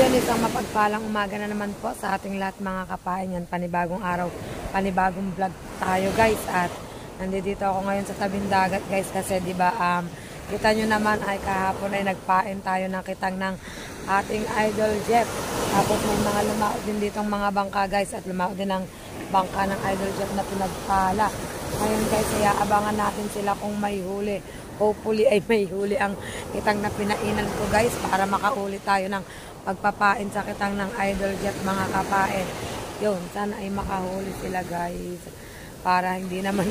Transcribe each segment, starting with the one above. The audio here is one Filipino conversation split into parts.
yun, isang mapagpalang umaga na naman po sa ating lahat mga kapain yan. Panibagong araw, panibagong vlog tayo guys. At nandito ako ngayon sa tabing dagat guys kasi diba kita nyo naman ay kahapon ay nagpain tayo ng kitang ng ating idol Jeff. Tapos may mga lumao din ditong mga bangka guys at lumao din ang bangka ng idol Jeff na pinagpala. Ngayon guys, abangan natin sila kung may huli. Hopefully ay may huli ang kitang na pinainan ko guys para makauli tayo ng pagpapain sa kitang ng idol Jeff mga kapain. Yun, sana ay makahuli sila guys para hindi naman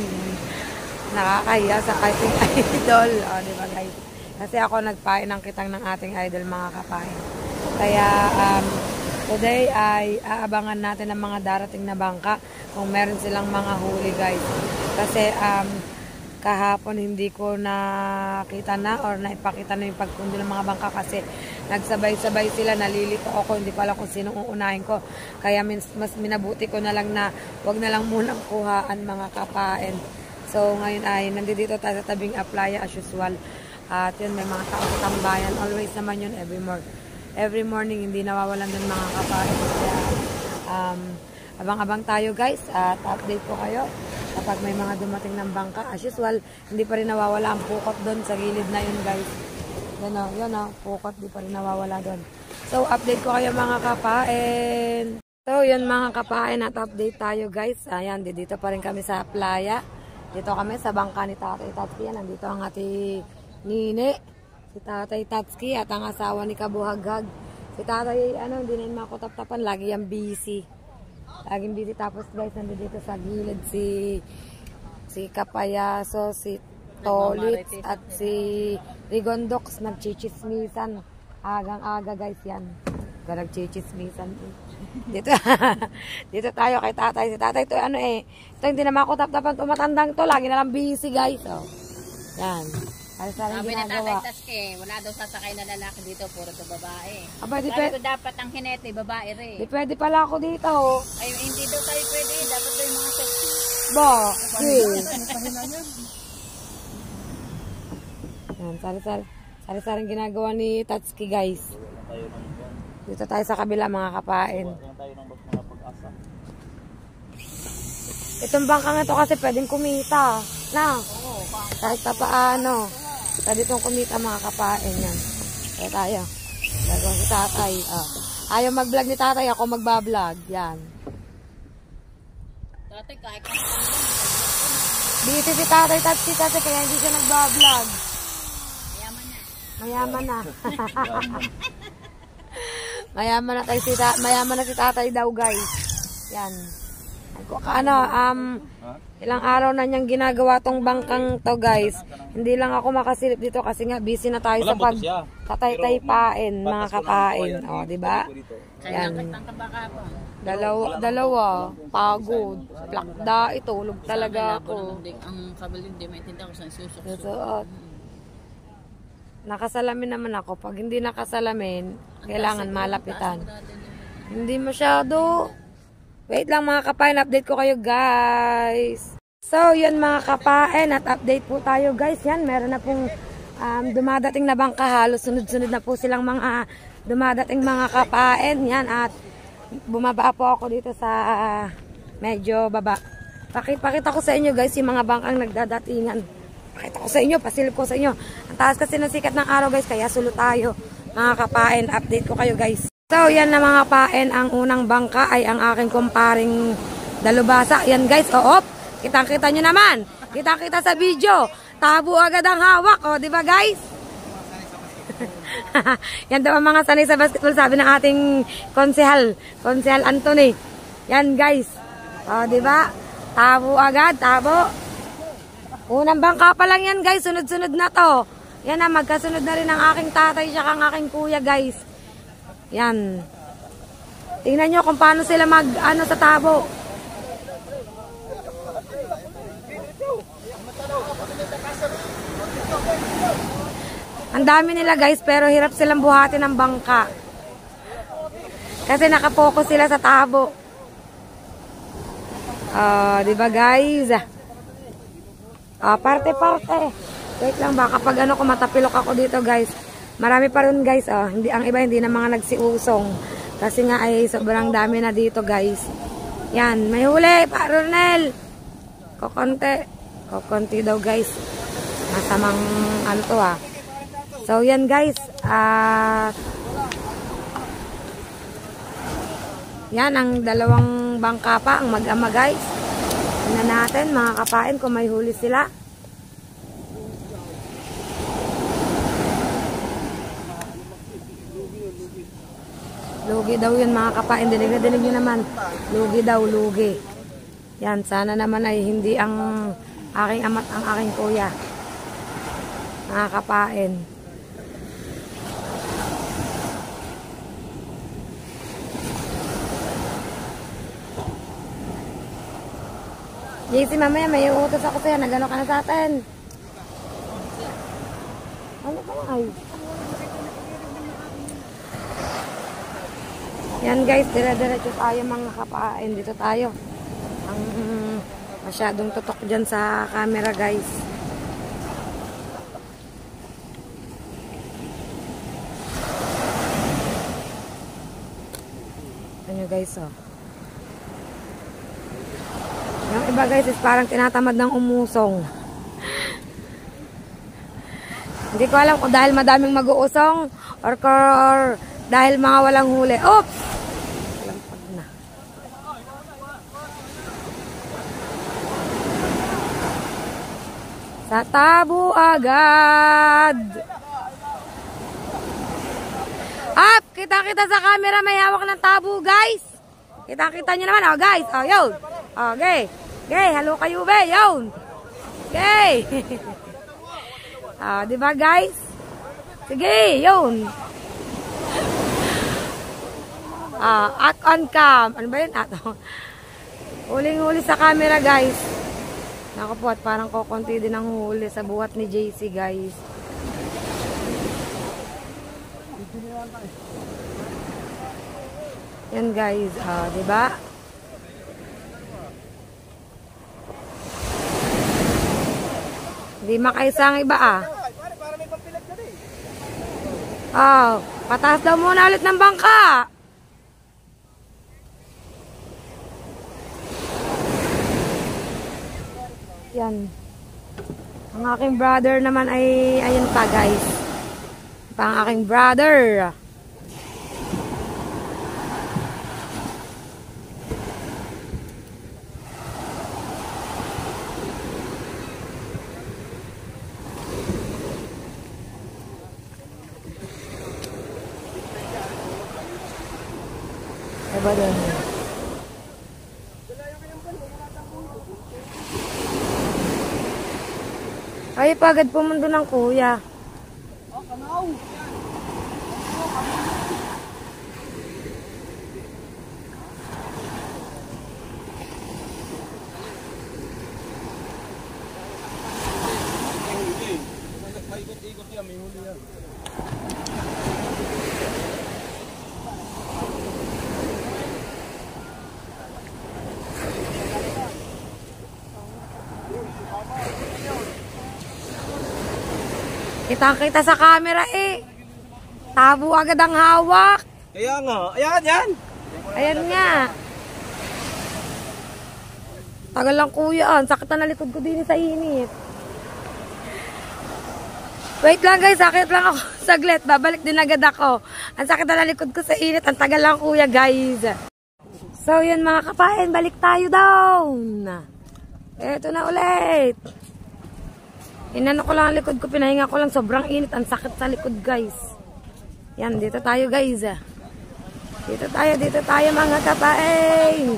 nakakahiya sa ating idol. O, diba guys? Kasi ako nagpain ng kitang ng ating idol mga kapain. Kaya today ay aabangan natin ang mga darating na bangka kung meron silang mga huli guys. Kasi kahapon hindi ko nakita na or naipakita na yung pagkundi ng mga bangka kasi nagsabay-sabay sila, nalilito ako, hindi pala kung sino uunahin ko. Kaya mas minabuti ko na lang na wag na lang munang kuhaan mga kapain. So ngayon ay nandito tayo sa tabing Aplaya as usual. At yun, may mga tao sa tambayan. Always naman yun every morning hindi nawawalan dun mga kapain. Kaya abang-abang tayo guys at update ko kayo kapag may mga dumating ng bangka. As usual, hindi pa rin nawawala ang pukot doon sa gilid na yun guys. Yan o, pukot, di pa rin nawawala doon. So, update ko kayo mga kapain. So, yun mga kapain at update tayo guys. Ayan, dito pa rin kami sa playa. Dito kami sa bangka ni Tatay Tatski. Nandito ang ating nini, si Tatay Tatski at ang asawa ni Kabuhaghag. Si Tatay, hindi na yung makutap-tapan, lagi yung busy. Laging busy. Tapos guys, nandito sa gilid si Kapayaso, si Tolit at si Rigondox nagchichismisan. Agang-aga guys yan. Nagchichismisan. Dito tayo kay Tatay. Si Tatay ito ito hindi na makutap-tapan, tumatandang to. Lagi na lang busy guys. Oh. Yan. Sabi ni Tatay Tatski, wala daw sasakay na lalaki dito, puro to babae. Aba, sabi ko dapat ang hinete, babae rin. Di pwede pala ako dito. Oh. Ay, hindi daw tayo pwede, dapat daw yung mga sexy. Ba? Yan, sari-saring ginagawa ni Tatski guys. Dito tayo sa kabila mga kapain. Itong bangkang ito kasi pwedeng kumita. Na, kahit pa paano. Pwede itong kumita mga kapain yan. Kaya tayo. Gagawin si Tatay. Ayaw mag-vlog ni Tatay, ako magbablog. Yan. Tatay, kahit busy si Tatay Tatski kasi kaya hindi siya nagbablog. Mayaman na. Mayaman na. Mayaman na si Tatay daw guys. Yan. Ilang araw na niyang ginagawa tong bangkang to guys. Hindi lang ako makasilip dito kasi nga busy na tayo sa pagtatay-taypain mga kapain. O, diba? Yan. Dalawa. Pagod. Plakda. Itulog talaga ako. Ang kabalin, di maintindihan ko sa susok. Nakasalamin naman ako. Pag hindi nakasalamin, kailangan malapitan. Hindi masyado. Wait lang mga kapain, update ko kayo guys. So, yun mga kapain at update po tayo guys. Yan, meron na pong dumadating na bangka. Halos sunod-sunod na po silang mga dumadating mga kapain. Yan, at bumaba po ako dito sa medyo baba. Pakita ko sa inyo guys yung mga bangkang nagdadatingan. Pakita ko sa inyo, pasilip ko sa inyo. Ang taas kasi ng sikat ng araw guys, kaya sulo tayo mga kapain. Update ko kayo guys. So, yan na mga kapain, ang unang bangka ay ang aking kumparing dalubasa. Yan guys, kitang-kita nyo naman. Kitang-kita sa video. Tabo agad ang hawak, di ba guys? Yan daw ang mga sanay sa basketball, sabi ng ating konsehal Anthony. Yan guys. Di ba? Tabo agad, tabo. Unang bangka pa lang yan guys, sunod-sunod na to. Yan na, magkasunod na rin ang aking tatay at ang aking kuya guys. Yan. Tingnan nyo kung paano sila sa tabo. Ang dami nila guys, pero hirap silang buhatin ng bangka. Kasi nakapokus sila sa tabo. Diba guys? Parte-parte. Wait lang, baka pag ko matapilok ako dito guys. Marami pa rin guys, oh. Hindi, ang iba hindi na mga nagsiusong. Kasi nga ay sobrang dami na dito guys. Yan, may huli, Pa Ronel. Kokonti daw guys. Masamang ano to ah. So yan guys, yan ang dalawang bangka pa, ang mag-ama guys. Tingnan natin mga kapain kung may huli sila. Lugi daw yun mga kapain. Dinig nyo naman. Lugi daw, lugi. Yan, sana naman ay hindi ang aking ama't ang aking kuya. Mga kapain. JC, mamaya may utos ako sa'yo. Nagano ka na sa atin. Ano ka ay? Yan guys, dire-diretso tayo mga kapain. Dito tayo. Ang masyadong tutok dyan sa camera guys. Ano guys oh. Yung iba guys is parang tinatamad ng umusong. Hindi ko alam kung dahil madaming mag-uusong or dahil mga walang huli. Oops! Lampag na. Sa tabo agad. Up! Kita-kita sa camera may hawak ng tabo guys. Kita-kita nyo naman. Oh guys. Oh yun. Okay. Okay. Hello kayo be. Yun. Okay. Ah, di ba guys? Sige, yun. Act on cam. Ano ba yun? Huling-huli sa camera, guys. Naku po, at parang kokonti din ang huli sa buhat ni JC, guys. Yan, guys. Di ba? Hindi makaisang iba, pataas daw muna ulit ng bangka. Yan. Ang aking brother naman ay, ayun pa guys. Pang aking brother. Diba doon? Ay, pagad pumundo ng kuya. Kitang-kita sa camera eh. Tabo agad ang hawak. Kaya nga. Ayan, yan. Ayan nga. Tagal lang kuya. Sakit na likod ko din sa init. Wait lang guys. Sakit lang ako. Saglit. Babalik din agad ako. Ang sakit na likod ko sa init. Ang tagal lang kuya guys. So yun mga kapain. Balik tayo down. Eto na ulit. Inano ko lang ang likod ko, pinahinga ko lang, sobrang init, ang sakit sa likod guys. Yan, dito tayo guys. Dito tayo mga kapain.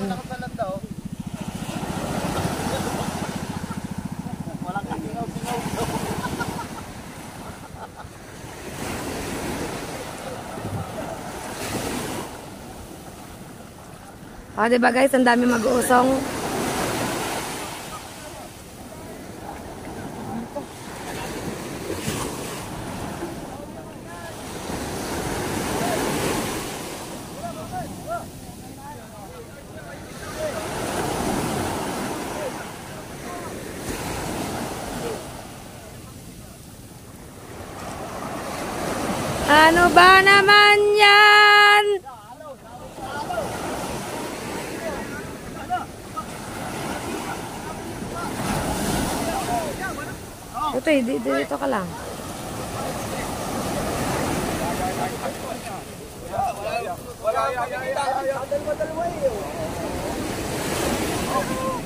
Diba guys, ang dami mag-uusong. Ano ba naman yan? Ito eh, dito ka lang.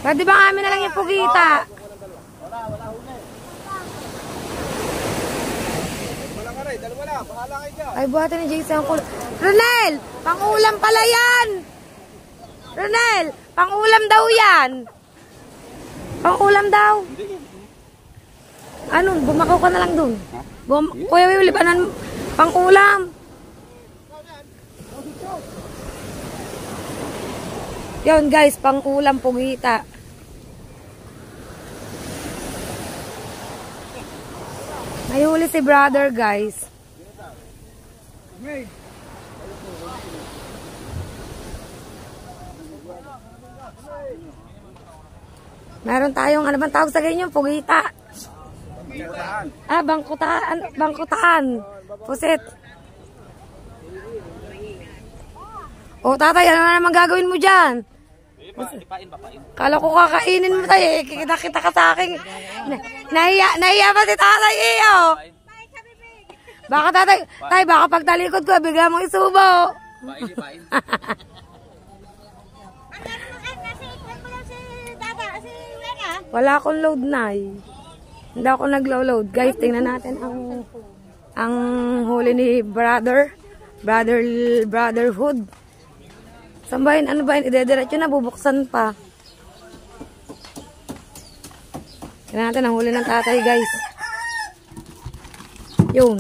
Pwede ba kami na lang yung pugita? Ay, buhatan ni Jason ang kulang. Ronel! Pang-ulam pala yan! Ronel! Pang-ulam daw yan! Pang-ulam daw! Ano? Bumakaw ka na lang dun. Kuya Will, libanan pang-ulam. Yun guys, pang-ulam pugita. May huli si brother guys. Meron tayong, ano bang tawag sa ganyan? Pugita. Bangkutaan. Bangkutaan. Pusit. O tatay, ano na naman gagawin mo dyan? Kala ko kakainin mo tayo eh. Kita ka sa akin. Nahiya pa si tatay eh oh. Baka tatay, baka pagtalikod ko, bigla mong isubo. Wala akong load na eh. Hindi ako naglo-load. Guys, tingnan natin ang huli ni Brotherhood. Saan ba yun? Ano ba yun? Idediretso na, bubuksan pa. Tingnan natin ang huli ng tatay, guys. Yun.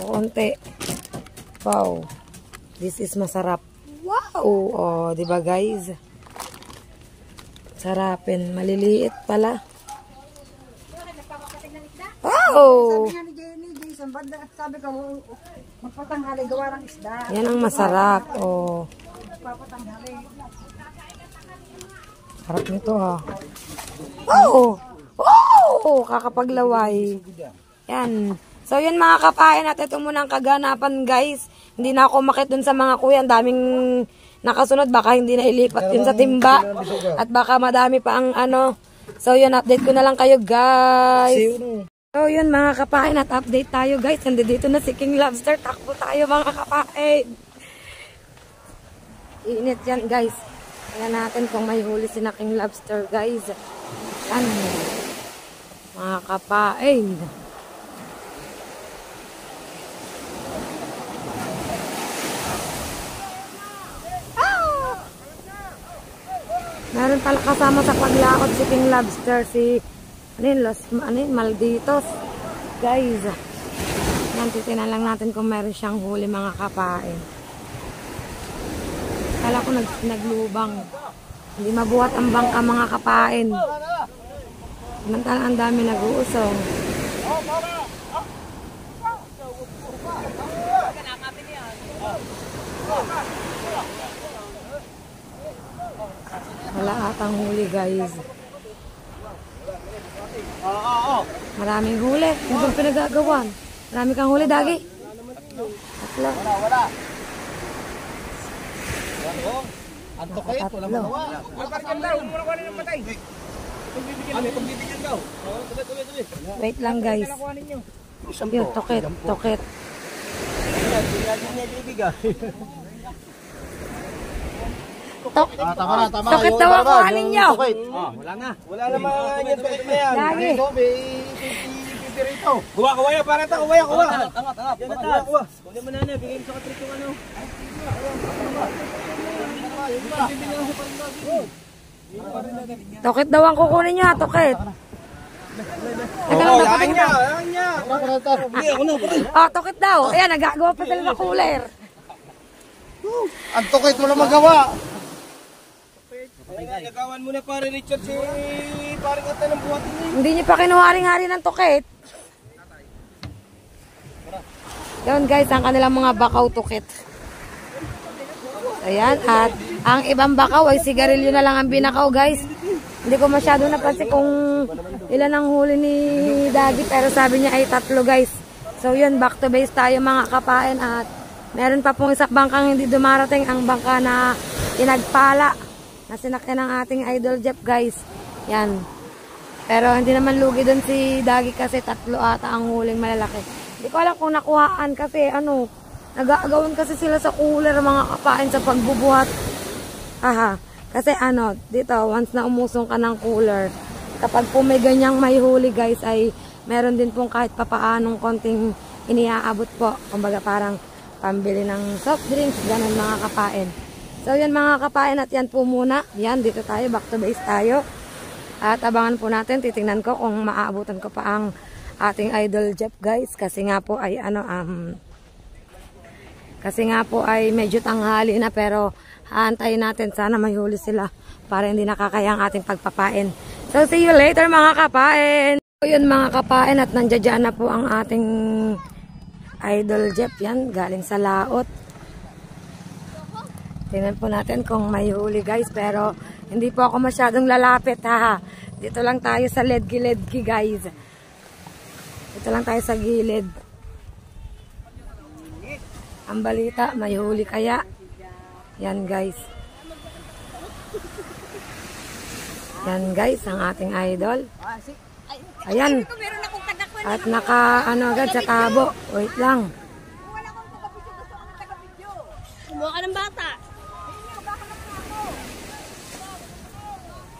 Konti. Wow. This is masarap. Wow! Oh, diba guys? Sarapin. Maliliit pala. Wow! Sabi ko, magpatanghali, gawa ng isda. Yan ang masarap. Oh. Sarap nito ha. Oh! Oh! Kakapaglaway. Yan. So yun mga kapain, at ito muna ang kaganapan guys. Hindi na ako makit dun sa mga kuya. Ang daming nakasunod. Baka hindi na ilipat yun sa timba. At baka madami pa ang ano. So yun, update ko na lang kayo guys. So yun mga kapain, at update tayo guys. Nandito na si King Lobster. Takbo tayo mga kapain. Init yan guys. Tingnan natin kung may huli si na King Lobster guys. Yan. Mga kapain. Meron pala kasama sa paglakot si King Lobster, si Malditos. Guys, nantitinan lang natin kung meron siyang huli mga kapain. Kala ko naglubang. Hindi mabuhat ang bangka mga kapain. Samantalang ang dami nag-uusong. Wala atang huli guys. Maraming huli. Ano bang pinagagawan? Marami kang huli, Dagi? Tatlo. Anto kayo, wala magawa. Wait lang guys. Yun, toket. Tama. Toket daw ang kuhanin nyo. Wala na. Wala na mga ganyan toket na yan. Dagi. Kuha para ito, kuha. Angat. Yan na kuha. Kunin mo na na, bigay mo sa katrik yung ano. Toket daw ang kukunin nyo ha, toket. Yan niya. Toket daw. Ayan, nagagawa pa sila ng cooler. Ang toket wala magawa. Nagawan mo na pare Richard si parang ata ng buhatin niya. Hindi nyo pa kinuharing-hari ng toket. Yun guys, ang kanilang mga bakaw toket. Ayan, at ang ibang bakaw ay sigarilyo na lang ang binakaw guys. Hindi ko masyado napansin kung ilan ang huli ni Daddy, pero sabi niya ay 3 guys. So yun, back to base tayo mga kapain at meron pa pong isang bangkang hindi dumarating, ang bangka na pinagpala na sinakyan ng ating Idol Jeff guys. Yan. Pero hindi naman lugi doon si Dagi kasi 3 ata ang huling malalaki. Hindi ko alam kung nakuhaan kasi nag-aagawan kasi sila sa cooler mga kapain sa pagbubuhat. Aha. Kasi dito once na umusong ka ng cooler, kapag po may ganyang may huli guys ay meron din pong kahit papaanong konting iniaabot po. Kumbaga parang pambili ng soft drinks, ganun mga kapain. So yan mga kapain at yan po muna. Yan, dito tayo, back to base tayo. At abangan po natin, titingnan ko kung maaabutan ko pa ang ating Idol Jeff guys. Kasi nga po ay medyo tanghali na pero haantayin natin. Sana may huli sila para hindi nakakaya ang ating pagpapain. So see you later mga kapain. So yun mga kapain at nandiyan na po ang ating Idol Jeff. Yan, galing sa laot. Tingnan po natin kung may huli guys. Pero hindi po ako masyadong lalapit ha. Dito lang tayo sa ledgi-ledgi guys. Dito lang tayo sa gilid. Ang balita, may huli kaya. Yan guys. Yan guys, ang ating idol. Ayan. At agad sa tabo. Wait lang. Kumuha ka ng bata.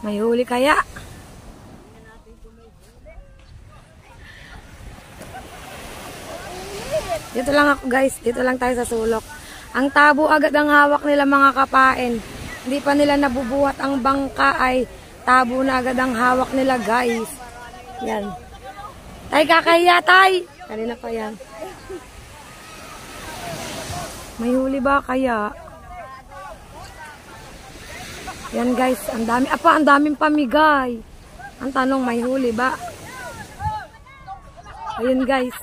May huli kaya. Dito lang ako guys. Dito lang tayo sa sulok. Ang tabo agad ang hawak nila mga kapain. Hindi pa nila nabubuhat ang bangka ay tabo na agad ang hawak nila guys. Yan. Tay, kakahiya tay. Kanina pa yan. May huli ba kaya? Yan guys, ang dami. Ang daming pamigay. Ang tanong, may huli ba? Ayun guys.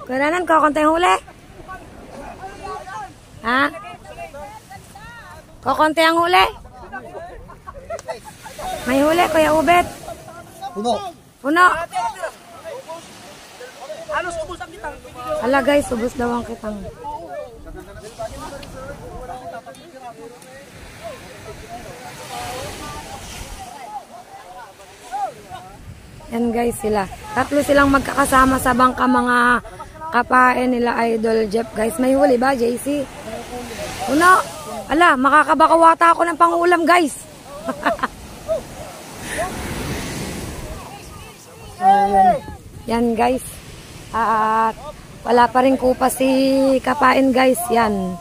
Kailangan ko konti huli? Ha? Kokonti ang huli? May huli, Kuya Ubet? Puno. Ala guys, ubos daw ang kitang. Yan guys sila. 3 silang magkakasama sa bangka mga kapain nila Idol Jeff guys. May huli ba, JC? Puno. Ala, makakabakawata ako ng pangulam guys. Yan guys. At wala pa rin kupa si kapain guys. Yan.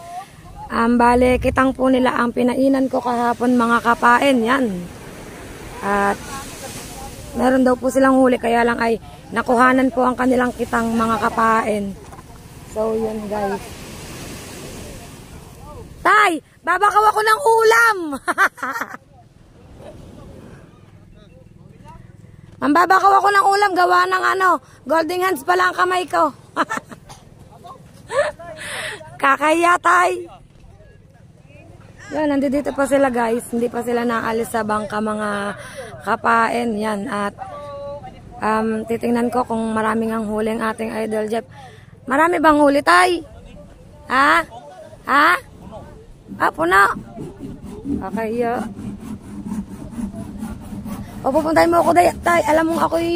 Bale, kitang po nila ang pinainan ko kahapon mga kapain. Yan. At meron daw po silang huli kaya lang ay nakuhanan po ang kanilang kitang mga kapain. So yun guys. Tay, babakaw ako ng ulam. Mambabakaw ako ng ulam gawa ng golden hands pala ang kamay ko. Kakaya tay. Yan, nandito pa sila guys. Hindi pa sila naalis sa bangka mga kapain. Yan, at titingnan ko kung maraming ang huling ating Idol Jeff. Marami bang huli tay? Ha? Ha? Puno. Okay, o, pupuntahin mo ako tay. Alam mo ako'y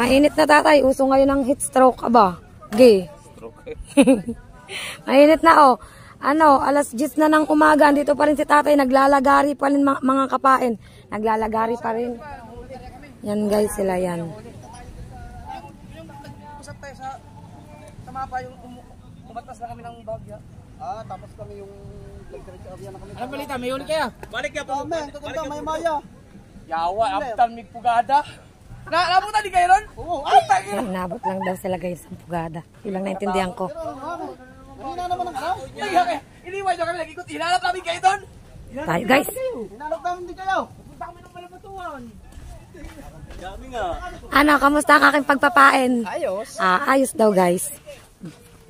mainit na tatay. Uso ngayon ang heat stroke. Aba, gay. Mainit na alas 10 na ng umaga. Dito pa rin si tatay. Naglalagari pa rin mga kapain. Naglalagari pa rin. Yan guys, sila yan. Sa mapa yung umatas na kami ng bagya. Tapos kami yung nagdiretso area na kami. Ano balita? May huli kaya? Balik ka po. Kaganda, may maya. Yawa, aftal mig pugada. Naabutan di kayo ron? Oo. Nabot lang daw sila guys ang pugada. Ilang naintindihan ko. Hina naman ang araw. Iniwan nyo kami nag-ikot. Hinalap namin kayo doon. Tayo guys. Hinalap namin din kayo. Punta kami ng malabato. Ano, kamusta ang aking pagpapain? Ayos. Ayos daw guys.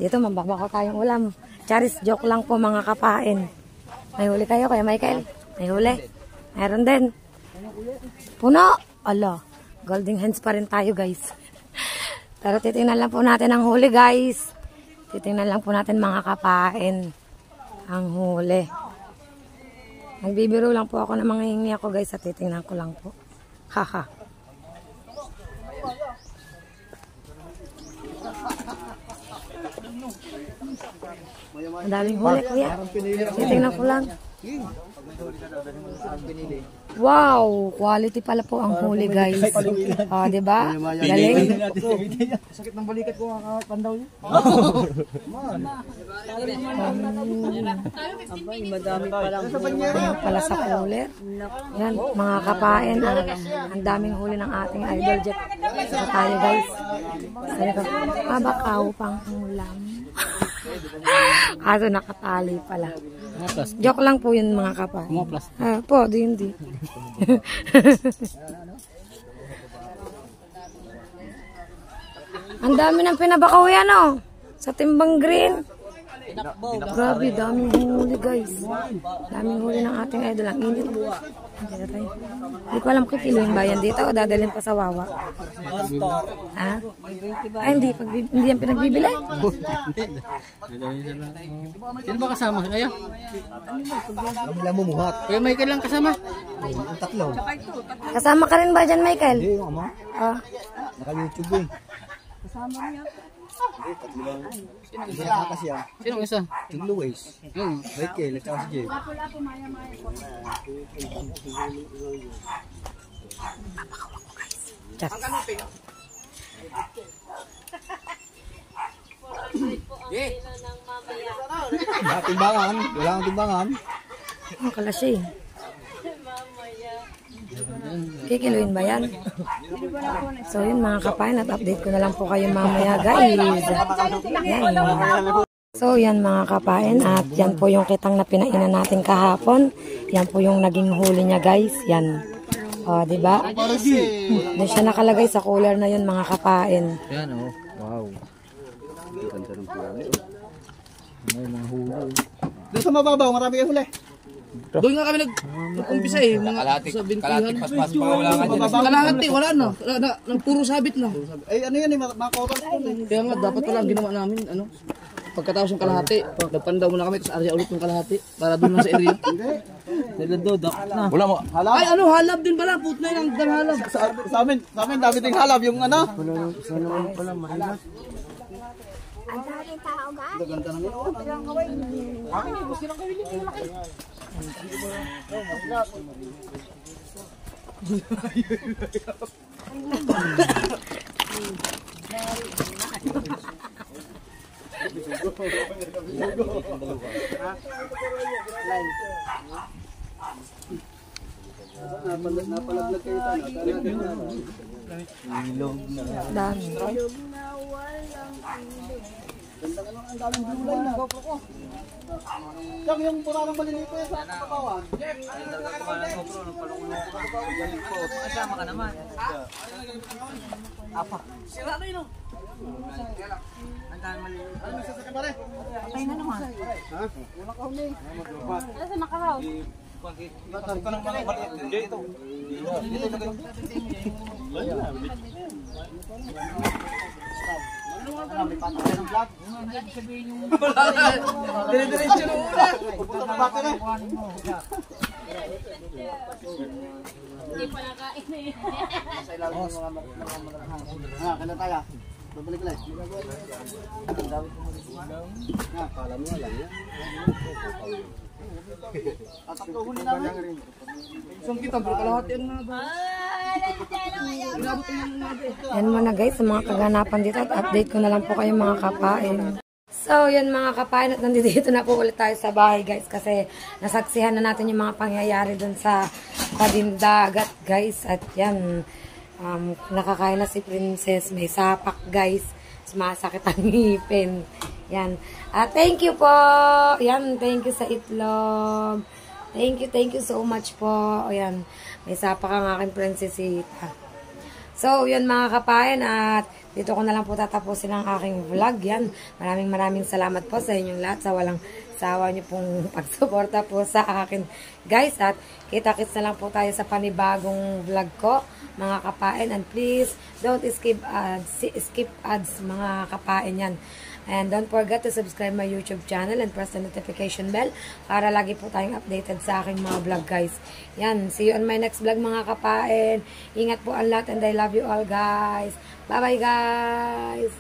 Dito mambakbako tayong ulam. Charis, joke lang po mga kapain. May huli kayo, Kuya Michael? May huli? Meron din. Puno! Ala, golden hands pa rin tayo guys. Pero titingnan lang po natin ang huli guys. Titingnan lang po natin mga kapain ang huli. Nagbibiro lang po ako ng mga hingi ako guys at titingnan ko lang po. Haha. Ang daming huli kuya. Titingnan ko lang. Wow, quality pala po ang huli guys. Di ba? Galing. Sakit ng balikat ko pandaw niya. Madami palang Pala sa cooler. Yan, mga kapain. Ang daming huli ng ating idol jet. So tayo guys. Sabi ko, bakaw pang ulam. Kaso nakatali pala. Joke lang po yun mga kapain. Po, hindi. Ang dami ng pinabakaw yan sa timbang green. Grabe, daming huli guys. Daming huli ng ating idol. Ang init. Hindi ko alam kung kiloin ba yan dito o dadalhin pa sa Wawa. Hindi yan pinagbibili. Sino ba kasama? Kaya? Kami lang bumuhat. Kaya Michael lang kasama? Ang tatlo. Kasama ka rin ba dyan, Michael? Hindi, yung ama. Naka-YouTube eh. Kasama niya. Hindi, tatlo lang. Hindi nakakas yan. Sino isa? Yung Luis. Michael, at saka si Jay. Lapo-lapo, maya-maya. Wala timbangan. Wala kang timbangan. Ang kalasi. Kikiluin ba yan? So yun mga kapain, at update ko na lang po kayo mamaya guys. Yan. So yan mga kapain, at yan po yung kitang na pinainan natin kahapon. Yan po yung naging huli niya guys. Yan. O, diba? Doon siya nakalagay sa cooler na yun mga kapain. Yan wow. Ganda ng plano. May mga huli. Doon sa mababaw, marami kayo huli. Doon nga kami nag-umpisa sa bintihan. Kalahati, wala na. Puro sabit na. Ay, ano yan mga kotas po. Kaya nga, dapat pala ang ginawa namin, pagkatapos ng kalahati, nagpandaw muna kami, tapos arya ulit ng kalahati, para doon lang sa area. Naglandodak na. Wala mo. Halab? Ay, halab din pala, put na yun, ang halab. Sa amin, dami ding halab, yung Sa naman pala, mahilas. Ang daming tao ga. Ganda naman. Ang kaway. Akin, gusto lang kawin yung malaki. Napalaglag kayo tayo. Dami. Ganda ka ang daming gulay na. Diyak yung purarang maliliit sa katawan. Kasama ka naman. Apa? Sira na yun. Ang dami maliliit. Ano sa sakit pare? Patay na naman. Ha? Wala ka huli. Nasa nakaraw. Batal ka ng mga maliit dito. Dito na kayo. May patay ng vlog. Dire-diretso na una. Pupunta na baka na. Hindi pa nakain eh. Sa ilalim ng mga malaghang. Kailan tayo? Babalik ulit. Kala mo lang yan. Tatakto huli namin. Isang kita, bro, kalahati ang mga ba? Yan muna guys, sa mga kaganapan dito, at update ko na lang po kayo mga kapain. So, yan mga kapain, at nandito na po ulit tayo sa bahay guys, kasi nasaksihan na natin yung mga pangyayari dun sa Padindagat guys. At yan, nakakain na si Princess, may sapak guys, sumasakit ang ngipin. Yan. Thank you po. Yan, thank you sa itlog. Thank you so much po. Ayan, may sapa kang aking prinsesita. So, yun mga kapayan, at dito ko na lang po tatapusin ang aking vlog. Yan, maraming salamat po sa inyong lahat sa walang sawa niyo pong pagsuporta po sa akin, guys. At kita-kits na lang po tayo sa panibagong vlog ko, mga kapain. And please, don't skip ads, mga kapain yan. And don't forget to subscribe my YouTube channel and press the notification bell para lagi po tayong updated sa aking mga vlog, guys. Yan, see you on my next vlog, mga kapain. Ingat po ang lahat and I love you all, guys. Bye-bye, guys.